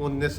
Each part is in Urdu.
19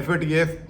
FATF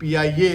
PIA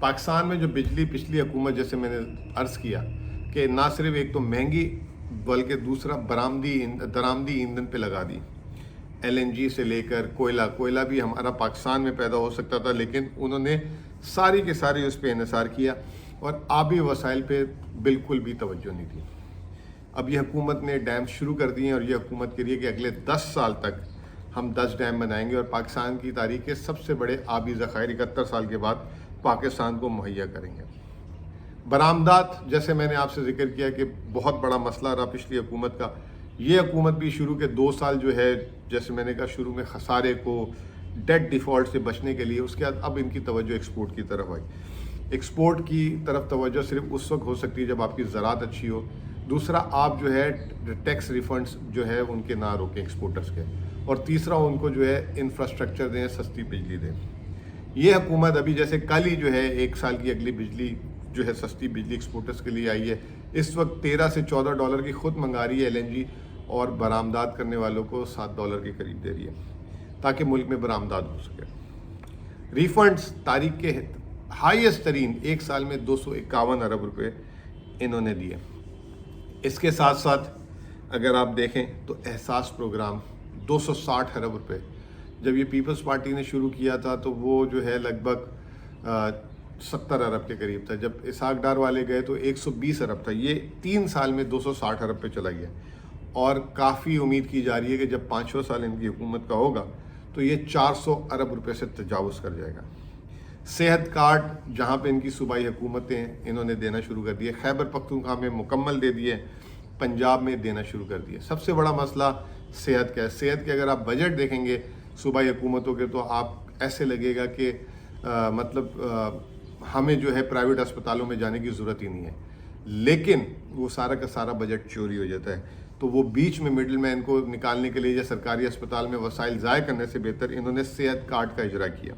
پاکستان میں جو بجلی پچھلی حکومت جیسے میں نے عرض کیا کہ نہ صرف ایک تو مہنگی بلکہ دوسرا درآمدی ایندھن پہ لگا دی، LNG سے لے کر کوئلہ بھی ہمارا پاکستان میں پیدا ہو سکتا تھا، لیکن انہوں نے ساری کے ساری اس پہ انحصار کیا اور آبی وسائل پہ بالکل بھی توجہ نہیں دی۔ اب یہ حکومت نے ڈیم شروع کر دیے ہیں اور یہ حکومت کے لیے کہ اگلے 10 سال تک ہم 10 ڈیم بنائیں گے اور پاکستان کی تاریخ کے سب سے بڑے آبی ذخائر 71 سال کے بعد پاکستان کو مہیا کریں گے۔ برآمدات، جیسے میں نے آپ سے ذکر کیا کہ بہت بڑا مسئلہ رہا پچھلی حکومت کا، یہ حکومت بھی شروع کے 2 سال جو ہے جیسے میں نے کہا شروع میں خسارے کو ڈیٹ ڈیفالٹ سے بچنے کے لیے، اس کے بعد اب ان کی توجہ ایکسپورٹ کی طرف آئی۔ ایکسپورٹ کی طرف توجہ صرف اس وقت ہو سکتی ہے جب آپ کی زراعت اچھی ہو، دوسرا آپ جو ہے ٹیکس ریفنڈز جو ہے ان کے نہ روکیں ایکسپورٹرز کے، اور تیسرا ان کو جو ہے انفراسٹرکچر دیں، سستی بجلی دیں۔ یہ حکومت ابھی جیسے کل ہی جو ہے 1 سال کی اگلی بجلی جو ہے سستی بجلی ایکسپورٹرز کے لیے آئی ہے، اس وقت $13 سے $14 کی خود منگا رہی ہے LNG، اور برآمدات کرنے والوں کو $7 کے قریب دے رہی ہے تاکہ ملک میں برآمدات ہو سکے۔ ریفنڈز تاریخ کے ہائیسٹ ترین 1 سال میں 251 ارب روپے انہوں نے دیے۔ اس کے ساتھ ساتھ اگر آپ دیکھیں تو احساس پروگرام 260 ارب روپے، جب یہ پیپلز پارٹی نے شروع کیا تھا تو وہ جو ہے لگ بھگ 70 ارب کے قریب تھا، جب اسحاق ڈار والے گئے تو 120 ارب تھا، یہ 3 سال میں 260 ارب پہ چلا گیا، اور کافی امید کی جا رہی ہے کہ جب 5 سال ان کی حکومت کا ہوگا تو یہ 400 ارب روپے سے تجاوز کر جائے گا۔ صحت کارڈ جہاں پہ ان کی صوبائی حکومتیں انہوں نے دینا شروع کر دیے، خیبر پختونخوا میں مکمل دے دیے، پنجاب میں دینا شروع کر دیے۔ سب سے بڑا مسئلہ صحت کا ہے۔ صحت کے اگر آپ بجٹ دیکھیں گے صوبائی حکومتوں کے تو آپ ایسے لگے گا کہ ہمیں جو ہے پرائیویٹ اسپتالوں میں جانے کی ضرورت ہی نہیں ہے، لیکن وہ سارا کا سارا بجٹ چوری ہو جاتا ہے۔ تو وہ بیچ میں مڈل مین کو نکالنے کے لیے یا سرکاری اسپتال میں وسائل ضائع کرنے سے بہتر انہوں نے صحت کارڈ کا اجرا کیا۔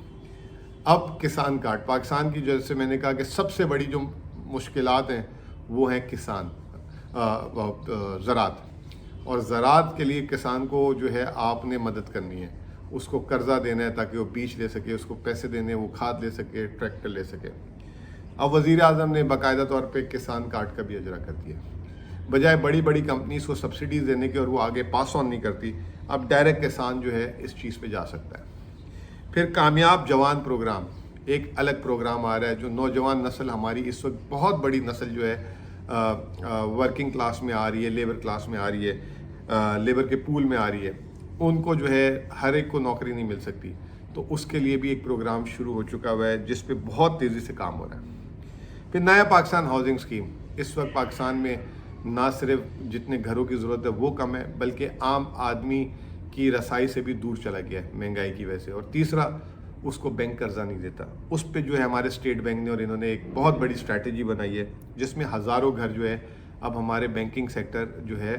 اب کسان کارڈ، پاکستان کی جیسے میں نے کہا کہ سب سے بڑی جو مشکلات ہیں وہ ہیں کسان زراعت، اور زراعت کے لیے کسان کو جو ہے آپ نے مدد کرنی ہے، اس کو قرضہ دینا ہے تاکہ وہ بیج لے سکے، اس کو پیسے دینے وہ کھاد لے سکے، ٹریکٹر لے سکے۔ اب وزیر اعظم نے باقاعدہ طور پہ کسان کارڈ کا بھی اجرا کر دیا، بجائے بڑی بڑی کمپنیز کو سبسڈیز دینے کے اور وہ آگے پاس آن نہیں کرتی، اب ڈائریکٹ کسان جو ہے اس چیز پہ جا سکتا ہے۔ پھر کامیاب جوان پروگرام، ایک الگ پروگرام آ رہا ہے جو نوجوان نسل ہماری اس وقت بہت بڑی نسل جو ہے ورکنگ کلاس میں آ رہی ہے، لیبر کلاس میں آ رہی ہے، لیبر کے پول میں آ رہی ہے، ان کو جو ہے ہر ایک کو نوکری نہیں مل سکتی، تو اس کے لیے بھی ایک پروگرام شروع ہو چکا ہوا ہے جس پہ بہت تیزی سے کام ہو رہا ہے۔ پھر نیا پاکستان ہاؤسنگ اسکیم، اس وقت پاکستان میں نہ صرف جتنے گھروں کی ضرورت ہے وہ کم ہے بلکہ عام آدمی کی رسائی سے بھی دور چلا گیا ہے مہنگائی کی وجہ سے، اور تیسرا اس کو بینک قرضہ نہیں دیتا، اس پہ جو ہے ہمارے اسٹیٹ بینک نے اور انہوں نے ایک بہت بڑی اسٹریٹجی بنائی ہے جس میں ہزاروں گھر جو ہے اب ہمارے بینکنگ سیکٹر جو ہے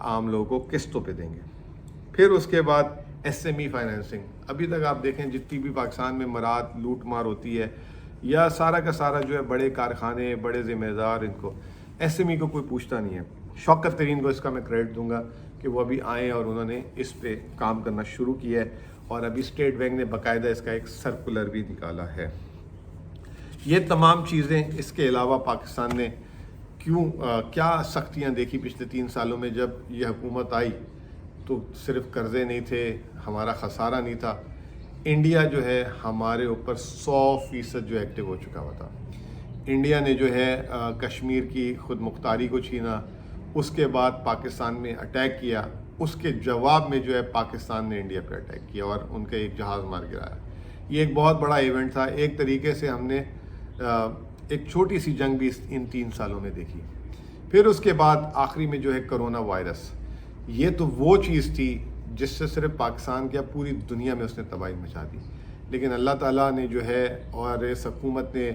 عام لوگوں کو قسطوں پہ دیں گے۔ پھر اس کے بعد SME فائنینسنگ، ابھی تک آپ دیکھیں جتنی بھی پاکستان میں مراد لوٹ مار ہوتی ہے یا سارا کا سارا جو ہے بڑے کارخانے، بڑے ذمہ دار، ان کو SME کو کوئی پوچھتا نہیں ہے۔ شوکت ترین کو اس کا میں کریڈٹ دوں گا کہ وہ ابھی آئے اور انہوں نے اس پہ کام کرنا شروع کیا ہے، اور ابھی اسٹیٹ بینک نے باقاعدہ اس کا ایک سرکولر بھی نکالا ہے۔ یہ تمام چیزیں، اس کے علاوہ پاکستان نے کیا سختیاں دیکھی پچھلے 3 سالوں میں جب یہ حکومت آئی، تو صرف قرضے نہیں تھے، ہمارا خسارہ نہیں تھا، انڈیا جو ہے ہمارے اوپر 100% جو ایکٹیو ہو چکا ہوا تھا۔ انڈیا نے جو ہے کشمیر کی خود مختاری کو چھینا، اس کے بعد پاکستان میں اٹیک کیا، اس کے جواب میں جو ہے پاکستان نے انڈیا پہ اٹیک کیا اور ان کا ایک جہاز مار گرایا۔ یہ ایک بہت بڑا ایونٹ تھا، ایک طریقے سے ہم نے ایک چھوٹی سی جنگ بھی ان 3 سالوں میں دیکھی۔ پھر اس کے بعد آخری میں جو ہے کرونا وائرس، یہ تو وہ چیز تھی جس سے صرف پاکستان کیا پوری دنیا میں اس نے تباہی مچا دی، لیکن اللہ تعالیٰ نے جو ہے اور اس حکومت نے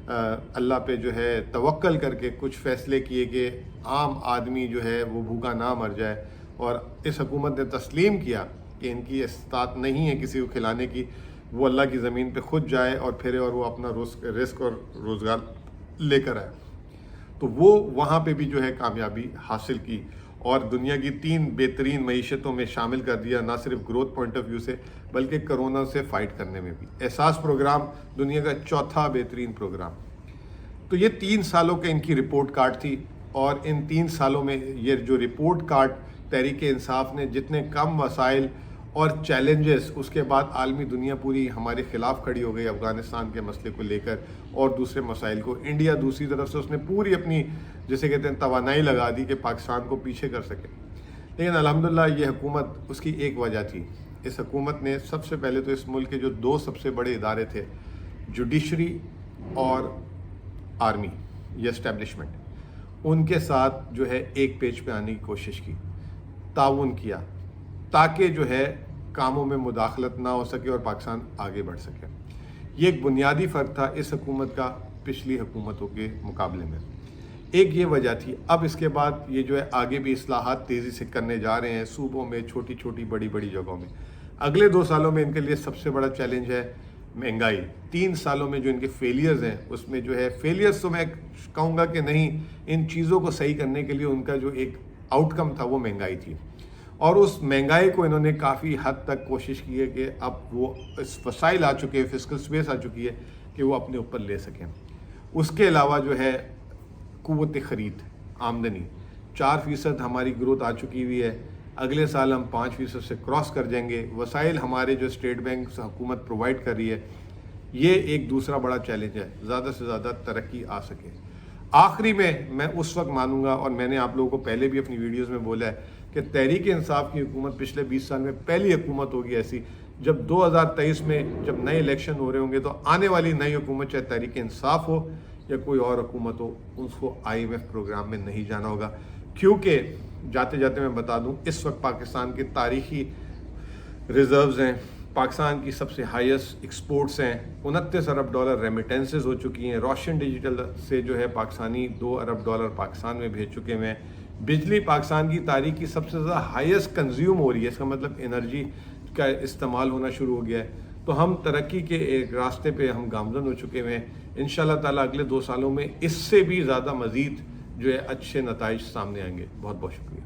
اللہ پہ جو ہے توکل کر کے کچھ فیصلے کیے کہ عام آدمی جو ہے وہ بھوکا نہ مر جائے، اور اس حکومت نے تسلیم کیا کہ ان کی استطاعت نہیں ہے کسی کو کھلانے کی، وہ اللہ کی زمین پہ خود جائے اور پھرے اور وہ اپنا رزق اور روزگار لے کر آئے، تو وہ وہاں پہ بھی جو ہے کامیابی حاصل کی، اور دنیا کی 3 بہترین معیشتوں میں شامل کر دیا، نہ صرف گروتھ پوائنٹ آف ویو سے بلکہ کرونا سے فائٹ کرنے میں بھی۔ احساس پروگرام دنیا کا 4تھا بہترین پروگرام۔ تو یہ 3 سالوں کے ان کی رپورٹ کارڈ تھی، اور ان 3 سالوں میں یہ جو رپورٹ کارڈ تحریک انصاف نے جتنے کم وسائل اور چیلنجز، اس کے بعد عالمی دنیا پوری ہمارے خلاف کھڑی ہو گئی افغانستان کے مسئلے کو لے کر اور دوسرے مسائل کو، انڈیا دوسری طرف سے اس نے پوری اپنی جسے کہتے ہیں توانائی لگا دی کہ پاکستان کو پیچھے کر سکے۔ لیکن الحمدللہ یہ حکومت، اس کی ایک وجہ تھی، اس حکومت نے سب سے پہلے تو اس ملک کے جو 2 سب سے بڑے ادارے تھے، جوڈیشری اور آرمی یا اسٹیبلشمنٹ، ان کے ساتھ جو ہے ایک پیج پہ آنے کی کوشش کی، تعاون کیا، تاکہ جو ہے کاموں میں مداخلت نہ ہو سکے اور پاکستان آگے بڑھ سکے۔ یہ ایک بنیادی فرق تھا اس حکومت کا پچھلی حکومتوں کے مقابلے میں۔ ایک یہ وجہ تھی۔ اب اس کے بعد یہ جو ہے آگے بھی اصلاحات تیزی سے کرنے جا رہے ہیں، صوبوں میں، چھوٹی چھوٹی بڑی بڑی جگہوں میں۔ اگلے 2 سالوں میں ان کے لیے سب سے بڑا چیلنج ہے مہنگائی۔ 3 سالوں میں جو ان کے فیلیئرز ہیں، اس میں جو ہے فیلیئرز تو میں کہوں گا کہ نہیں، ان چیزوں کو صحیح کرنے کے لیے ان کا جو ایک آؤٹ کم تھا وہ مہنگائی تھی، اور اس مہنگائی کو انہوں نے کافی حد تک کوشش کی ہے کہ اب وہ اس وسائل آ چکے ہیں، فسکل سپیس آ چکی ہے کہ وہ اپنے اوپر لے سکیں۔ اس کے علاوہ جو ہے قوت خرید، آمدنی 4% ہماری گروتھ آ چکی ہوئی ہے، اگلے سال ہم 5% سے کراس کر جائیں گے۔ وسائل ہمارے جو اسٹیٹ بینک سے حکومت پرووائڈ کر رہی ہے، یہ ایک دوسرا بڑا چیلنج ہے، زیادہ سے زیادہ ترقی آ سکے۔ آخری میں اس وقت مانوں گا، اور میں نے آپ لوگوں کو پہلے بھی اپنی ویڈیوز میں بولا ہے کہ تحریک انصاف کی حکومت پچھلے 20 سال میں پہلی حکومت ہوگی ایسی، جب 2023 میں جب نئے الیکشن ہو رہے ہوں گے تو آنے والی نئی حکومت، چاہے تحریک انصاف ہو یا کوئی اور حکومت ہو، اس کو IMF پروگرام میں نہیں جانا ہوگا، کیونکہ جاتے جاتے میں بتا دوں اس وقت پاکستان کے تاریخی ریزروز ہیں، پاکستان کی سب سے ہائیسٹ ایکسپورٹس ہیں، 29 ارب ڈالر ریمیٹنسز ہو چکی ہیں، روشن ڈیجیٹل سے جو ہے پاکستانی 2 ارب ڈالر پاکستان میں بھیج چکے ہیں، بجلی پاکستان کی تاریخ کی سب سے زیادہ ہائیسٹ کنزیوم ہو رہی ہے، اس کا مطلب انرجی کا استعمال ہونا شروع ہو گیا ہے۔ تو ہم ترقی کے ایک راستے پہ ہم گامزن ہو چکے ہیں۔ انشاءاللہ تعالیٰ اگلے 2 سالوں میں اس سے بھی زیادہ مزید جو ہے اچھے نتائج سامنے آئیں گے۔ بہت بہت شکریہ۔